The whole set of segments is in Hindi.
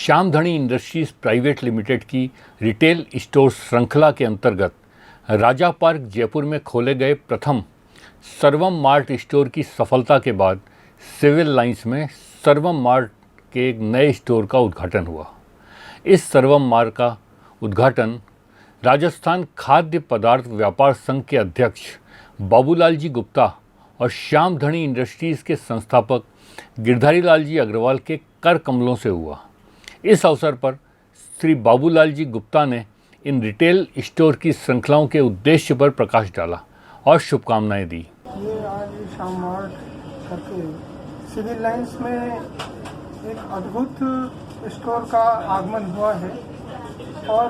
श्यामधणी इंडस्ट्रीज प्राइवेट लिमिटेड की रिटेल स्टोर श्रृंखला के अंतर्गत राजा पार्क जयपुर में खोले गए प्रथम सर्वम मार्ट स्टोर की सफलता के बाद सिविल लाइंस में सर्वम मार्ट के एक नए स्टोर का उद्घाटन हुआ। इस सर्वम मार्ट का उद्घाटन राजस्थान खाद्य पदार्थ व्यापार संघ के अध्यक्ष बाबूलाल जी गुप्ता और श्यामधणी इंडस्ट्रीज़ के संस्थापक गिरधारी लाल जी अग्रवाल के कर कमलों से हुआ। इस अवसर पर श्री बाबूलाल जी गुप्ता ने इन रिटेल स्टोर की श्रृंखलाओं के उद्देश्य पर प्रकाश डाला और शुभकामनाएं दी। ये आज श्याम मार्ट करके सिविल लाइंस में एक अद्भुत स्टोर का आगमन हुआ है और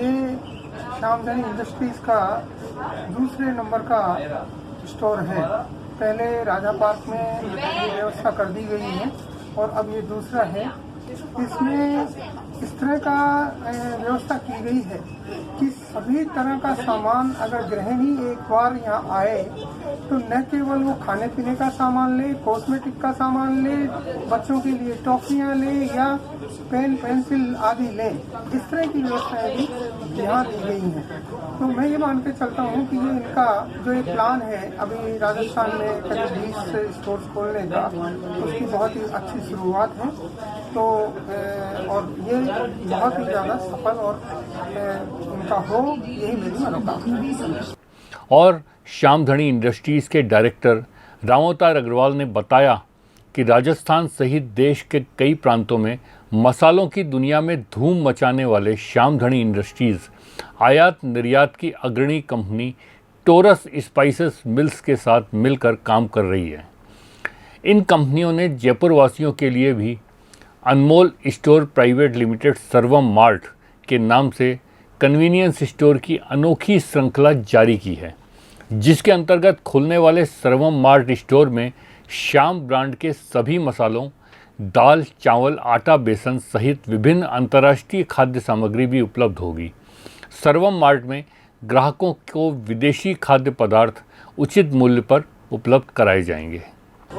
ये श्यामधणी इंडस्ट्रीज़ का दूसरे नंबर का स्टोर है। पहले राजा पार्क में ये व्यवस्था कर दी गई है और अब ये दूसरा है। इसमें इस तरह का व्यवस्था की गई है कि सभी तरह का सामान अगर गृहिणी एक बार यहाँ आए तो न केवल वो खाने पीने का सामान ले, कॉस्मेटिक का सामान ले, बच्चों के लिए टॉफियाँ ले या पेन पेंसिल आदि ले, इस तरह की व्यवस्थाएं भी यहाँ दी गई हैं। तो मैं ये मान के चलता हूँ कि ये इनका जो एक प्लान है अभी राजस्थान में करीब 20 स्टोर्स खोलने का, उसकी बहुत ही अच्छी शुरुआत है। तो और ये बहुत ही ज़्यादा सफल और इनका हो, यही मेरी मनोकामना। और श्यामधणी इंडस्ट्रीज़ के डायरेक्टर रामोतार अग्रवाल ने बताया कि राजस्थान सहित देश के कई प्रांतों में मसालों की दुनिया में धूम मचाने वाले श्यामधणी इंडस्ट्रीज़ आयात निर्यात की अग्रणी कंपनी टोरस स्पाइसेस मिल्स के साथ मिलकर काम कर रही है। इन कंपनियों ने जयपुर वासियों के लिए भी अनमोल स्टोर प्राइवेट लिमिटेड सर्वम मार्ट के नाम से कन्वीनियंस स्टोर की अनोखी श्रृंखला जारी की है, जिसके अंतर्गत खुलने वाले सर्वम मार्ट स्टोर में श्याम ब्रांड के सभी मसालों, दाल, चावल, आटा, बेसन सहित विभिन्न अंतर्राष्ट्रीय खाद्य सामग्री भी उपलब्ध होगी। सर्वम मार्ट में ग्राहकों को विदेशी खाद्य पदार्थ उचित मूल्य पर उपलब्ध कराए जाएंगे।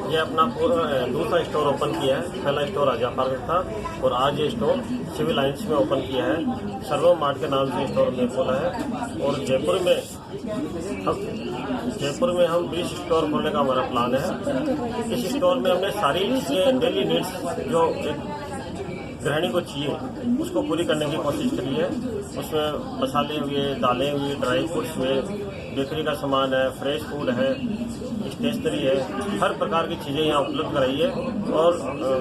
ये अपना दूसरा स्टोर ओपन किया है। पहला स्टोर राजा पार्क था और आज ये स्टोर सिविल लाइंस में ओपन किया है। सर्वम मार्ट के नाम से स्टोर हमने खोला है और जयपुर में हम 20 स्टोर खोलने का हमारा प्लान है। इस स्टोर में हमने सारी चीज़ें डेली नीड्स जो गृहिणी को चाहिए उसको पूरी करने की कोशिश करी है। उसमें मसाले हुए, दालें हुई, ड्राई फ्रूट्स हुए, बेकरी का सामान है, फ्रेश फूड है, स्टेशनरी है, हर प्रकार की चीज़ें यहाँ उपलब्ध कराई है और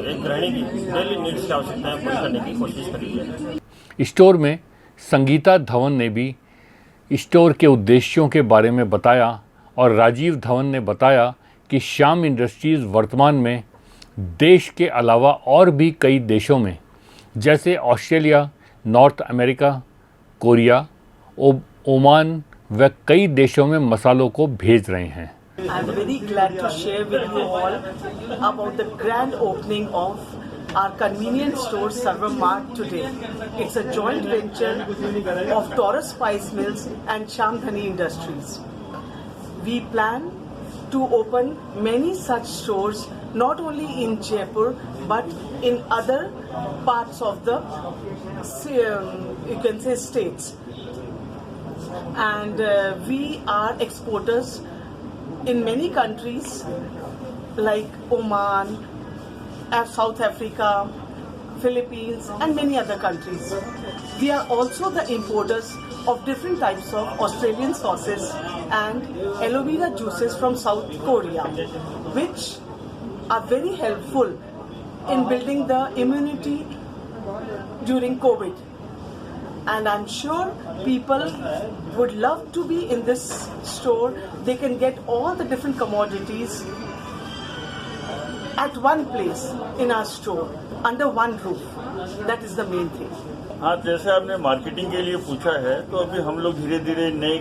एक गृहिणी की डेली नीड्स की आवश्यकताएं पूरी करने की कोशिश करी है। स्टोर में संगीता धवन ने भी स्टोर के उद्देश्यों के बारे में बताया और राजीव धवन ने बताया कि श्याम इंडस्ट्रीज़ वर्तमान में देश के अलावा और भी कई देशों में जैसे Australia, north America, Korea, Oman व कई देशों में मसालों को भेज रहे हैं। I'm very glad to share with you all about the grand opening of our convenience store Sarvam Mart today. It's a joint venture of Taurus Spice Mills and Shyamdhani Industries. We plan to open many such stores not only in Jaipur but in other parts of the you can say states. And we are exporters in many countries like Oman, South Africa, Philippines and many other countries. We are also the importers of different types of Australian sauces and aloe vera juices from South Korea, which are very helpful in building the immunity during COVID. And I'm sure people would love to be in this store. They can get all the different commodities at one place in our store, under one roof. That is the main thing. हाँ, जैसे आपने मार्केटिंग के लिए पूछा है तो अभी हम लोग धीरे धीरे नए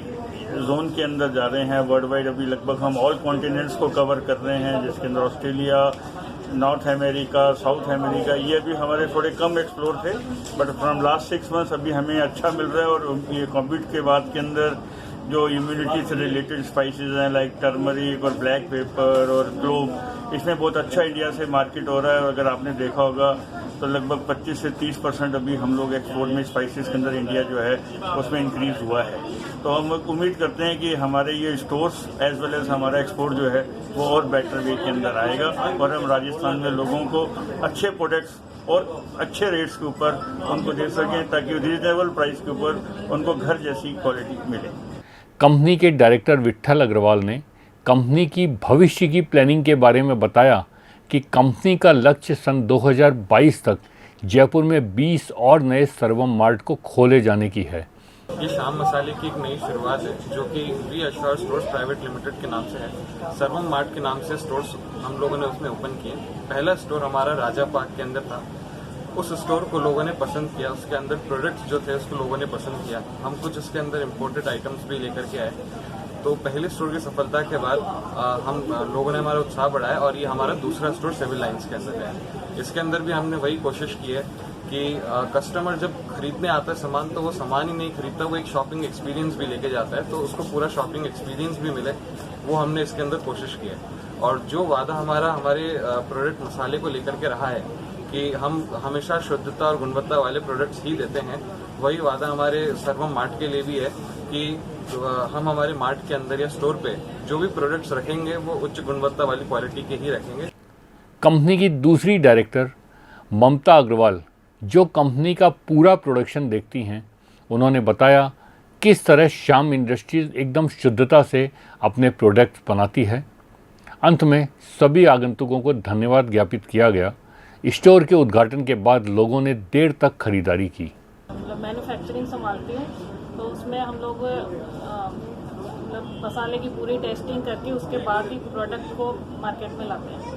जोन के अंदर जा रहे हैं। वर्ल्ड वाइड अभी लगभग हम ऑल कॉन्टिनेंट्स को कवर कर रहे हैं, जिसके अंदर Australia, north America, south America, ये अभी हमारे थोड़े कम एक्सप्लोर थे, बट फ्रॉम लास्ट 6 मंथ्स अभी हमें अच्छा मिल रहा है। और ये कोविड के बाद के अंदर जो इम्यूनिटी से रिलेटेड स्पाइसेस हैं लाइक टर्मरिक और ब्लैक पेपर और क्लोव, इसमें बहुत अच्छा इंडिया से मार्केट हो रहा है। और अगर आपने देखा होगा तो लगभग 25 से 30% अभी हम लोग एक्सपोर्ट में स्पाइसेस के अंदर इंडिया जो है उसमें इंक्रीज हुआ है। तो हम उम्मीद करते हैं कि हमारे ये स्टोर्स एज वेल एज हमारा एक्सपोर्ट जो है वो और बेटर वे के अंदर आएगा और हम राजस्थान में लोगों को अच्छे प्रोडक्ट्स और अच्छे रेट्स के ऊपर उनको दे सकें ताकि रीजनेबल प्राइस के ऊपर उनको घर जैसी क्वालिटी मिले। कंपनी के डायरेक्टर विट्ठल अग्रवाल ने कंपनी की भविष्य की प्लानिंग के बारे में बताया कि कंपनी का लक्ष्य सन 2022 तक जयपुर में 20 और नए सर्वम मार्ट को खोले जाने की है। ये शाम मसाले की एक नई शुरुआत है जो कि रीअश्योर स्टोर्स प्राइवेट लिमिटेड के नाम से है। सर्वम मार्ट के नाम से स्टोर्स हम लोगों ने उसमें ओपन किए। पहला स्टोर हमारा राजा पार्क के अंदर था। उस स्टोर को लोगों ने पसंद किया, उसके अंदर प्रोडक्ट्स जो थे उसको लोगों ने पसंद किया। हम कुछ इसके अंदर इम्पोर्टेड आइटम्स भी लेकर के आए। तो पहले स्टोर की सफलता के बाद हम लोगों ने हमारा उत्साह बढ़ाया और ये हमारा दूसरा स्टोर सिविल लाइंस के अंदर है। इसके अंदर भी हमने वही कोशिश की है कि कस्टमर जब खरीदने आता है सामान तो वो सामान ही नहीं खरीदता, वो एक शॉपिंग एक्सपीरियंस भी लेके जाता है, तो उसको पूरा शॉपिंग एक्सपीरियंस भी मिले, वो हमने इसके अंदर कोशिश की है। और जो वादा हमारा हमारे प्रोडक्ट मसाले को लेकर के रहा है कि हम हमेशा शुद्धता और गुणवत्ता वाले प्रोडक्ट्स ही देते हैं, वही वादा हमारे सर्वम मार्ट के लिए भी है कि हम हमारे मार्ट के अंदर या स्टोर पे जो भी प्रोडक्ट्स रखेंगे वो उच्च गुणवत्ता वाली क्वालिटी के ही रखेंगे। कंपनी की दूसरी डायरेक्टर ममता अग्रवाल जो कंपनी का पूरा प्रोडक्शन देखती हैं, उन्होंने बताया किस तरह श्याम इंडस्ट्रीज एकदम शुद्धता से अपने प्रोडक्ट्स बनाती है। अंत में सभी आगंतुकों को धन्यवाद ज्ञापित किया गया। स्टोर के उद्घाटन के बाद लोगों ने देर तक खरीदारी की। मतलब मैन्युफैक्चरिंग संभालती हूँ, तो उसमें हम लोग मतलब मसाले की पूरी टेस्टिंग करके उसके बाद ही प्रोडक्ट को मार्केट में लाते हैं।